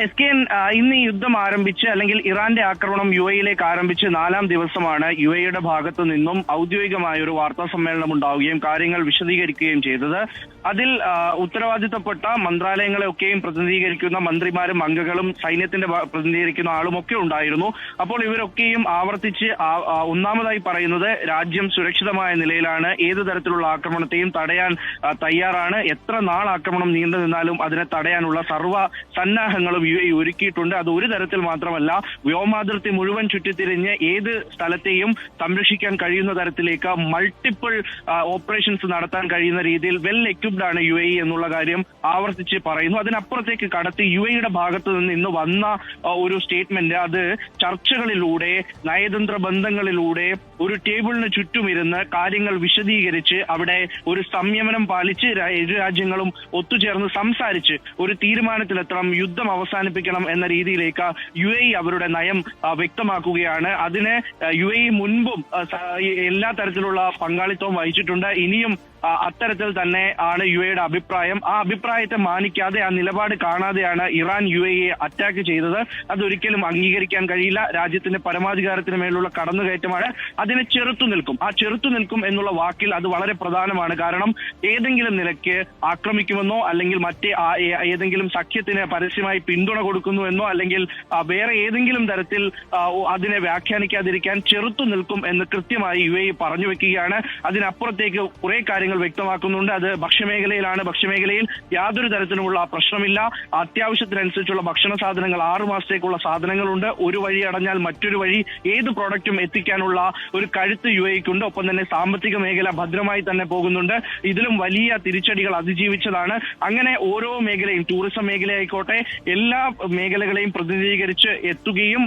SKN ഇന്ന് ഈ യുദ്ധം ആരംഭിച്ച് അല്ലെങ്കിൽ ഇറാന്റെ ആക്രമണം UAE-യിലേക്ക് ആരംഭിച്ച് 4-ാം ദിവസമാണ് UAE-യുടെ ഭാഗത്തു നിന്നും ഔദ്യോഗികമായ ഒരു വാർത്താ സമ്മേളനം ഉണ്ടാവുകയും കാര്യങ്ങൾ വിശദീകരിക്കുകയും ചെയ്തത്. അതിൽ ഉത്തരവാദിത്തപ്പെട്ട മന്ത്രാലയങ്ങളെയൊക്കെയും പ്രതിനിധീകരിക്കുന്ന മന്ത്രിമാരും അംഗങ്ങളും സൈന്യത്തിന്റെ പ്രതിനിധീകരിക്കുന്ന ആളുമൊക്കെ ഉണ്ടായിരുന്നു. അപ്പോൾ ഇവരൊക്കെയും ആവർത്തിച്ച് ഒന്നാമതായി പറയുന്നത് രാജ്യം സുരക്ഷിതമായ നിലയിലാണ്, ഏത് തരത്തിലുള്ള ആക്രമണത്തെയും തടയാൻ തയ്യാറാണ്, എത്ര നാൾ ആക്രമണം നീണ്ടു നിന്നാലും അതിനെ തടയാനുള്ള സർവ്വ സന്നാഹങ്ങളും UAE ഒരുക്കിയിട്ടുണ്ട്. അത് ഒരു തരത്തിൽ മാത്രമല്ല, വ്യോമാതിർത്തി മുഴുവൻ ചുറ്റിത്തിരിഞ്ഞ് ഏത് സ്ഥലത്തെയും സംരക്ഷിക്കാൻ കഴിയുന്ന തരത്തിലേക്ക് മൾട്ടിപ്പിൾ ഓപ്പറേഷൻസ് നടത്താൻ കഴിയുന്ന രീതിയിൽ വെൽ എക്വിപ്ഡ് ആണ് UAE എന്നുള്ള കാര്യം ആവർത്തിച്ച് പറയുന്നു. അതിനപ്പുറത്തേക്ക് കടത്തി UAE-യുടെ ഭാഗത്തു നിന്ന് ഇന്ന് വന്ന ഒരു സ്റ്റേറ്റ്മെന്റ്, അത് ചർച്ചകളിലൂടെ നയതന്ത്ര ബന്ധങ്ങളിലൂടെ ഒരു ടേബിളിന് ചുറ്റുമിരുന്ന് കാര്യങ്ങൾ വിശദീകരിച്ച് അവിടെ ഒരു സംയമനം പാലിച്ച് ഇരു രാജ്യങ്ങളും ഒത്തുചേർന്ന് സംസാരിച്ച് ഒരു തീരുമാനത്തിലെത്തണം, യുദ്ധം അവസാനിപ്പിക്കണം എന്ന രീതിയിലേക്ക് UAE അവരുടെ നയം വ്യക്തമാക്കുകയാണ്. അതിന് UAE മുൻപും എല്ലാ തരത്തിലുള്ള പങ്കാളിത്തവും വഹിച്ചിട്ടുണ്ട്. ഇനിയും അത്തരത്തിൽ തന്നെ ആണ് UAE-യുടെ അഭിപ്രായം. ആ അഭിപ്രായത്തെ മാനിക്കാതെ, ആ നിലപാട് കാണാതെയാണ് ഇറാൻ UAE-യെ അറ്റാക്ക് ചെയ്തത്. അതൊരിക്കലും അംഗീകരിക്കാൻ കഴിയില്ല. രാജ്യത്തിന്റെ പരമാധികാരത്തിന് മേലുള്ള കടന്നുകയറ്റമാണ്. അതിനെ ചെറുത്തു നിൽക്കും. ആ ചെറുത്തു നിൽക്കും എന്നുള്ള വാക്കിൽ അത് വളരെ പ്രധാനമാണ്. കാരണം ഏതെങ്കിലും നിലയ്ക്ക് ആക്രമിക്കുമെന്നോ അല്ലെങ്കിൽ ഏതെങ്കിലും സഖ്യത്തിന് പരസ്യമായി പിന്തുണ കൊടുക്കുന്നുവെന്നോ അല്ലെങ്കിൽ വേറെ ഏതെങ്കിലും തരത്തിൽ അതിനെ വ്യാഖ്യാനിക്കാതിരിക്കാൻ ചെറുത്തു നിൽക്കും എന്ന് കൃത്യമായി UAE പറഞ്ഞു വെക്കുകയാണ്. അതിനപ്പുറത്തേക്ക് കുറെ കാര്യങ്ങൾ വ്യക്തമാക്കുന്നുണ്ട്. അത് ഭക്ഷ്യമേഖലയിലാണ്. ഭക്ഷ്യമേഖലയിൽ യാതൊരു തരത്തിലുമുള്ള പ്രശ്നമില്ല. അത്യാവശ്യത്തിനനുസരിച്ചുള്ള ഭക്ഷണ സാധനങ്ങൾ 6 മാസത്തേക്കുള്ള സാധനങ്ങളുണ്ട്. ഒരു വഴി അടഞ്ഞാൽ മറ്റൊരു വഴി ഏത് പ്രോഡക്റ്റും എത്തിക്കാനുള്ള ഒരു കഴുത്ത് UAE-ക്കുണ്ട്. ഒപ്പം തന്നെ സാമ്പത്തിക മേഖല ഭദ്രമായി തന്നെ പോകുന്നുണ്ട്. ഇതിലും വലിയ തിരിച്ചടികൾ അതിജീവിച്ചതാണ്. അങ്ങനെ ഓരോ മേഖലയും, ടൂറിസം മേഖലയായിക്കോട്ടെ, എല്ലാ മേഖലകളെയും പ്രതിനിധീകരിച്ച് എത്തുകയും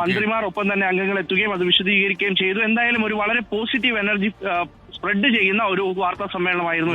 മന്ത്രിമാർ ഒപ്പം തന്നെ അംഗങ്ങൾ എത്തുകയും അത് വിശദീകരിക്കുകയും ചെയ്തു. എന്തായാലും ഒരു വളരെ പോസിറ്റീവ് എനർജി സ്പ്രെഡ് ചെയ്യുന്ന ഒരു വാർത്താ സമ്മേളനമായിരുന്നു.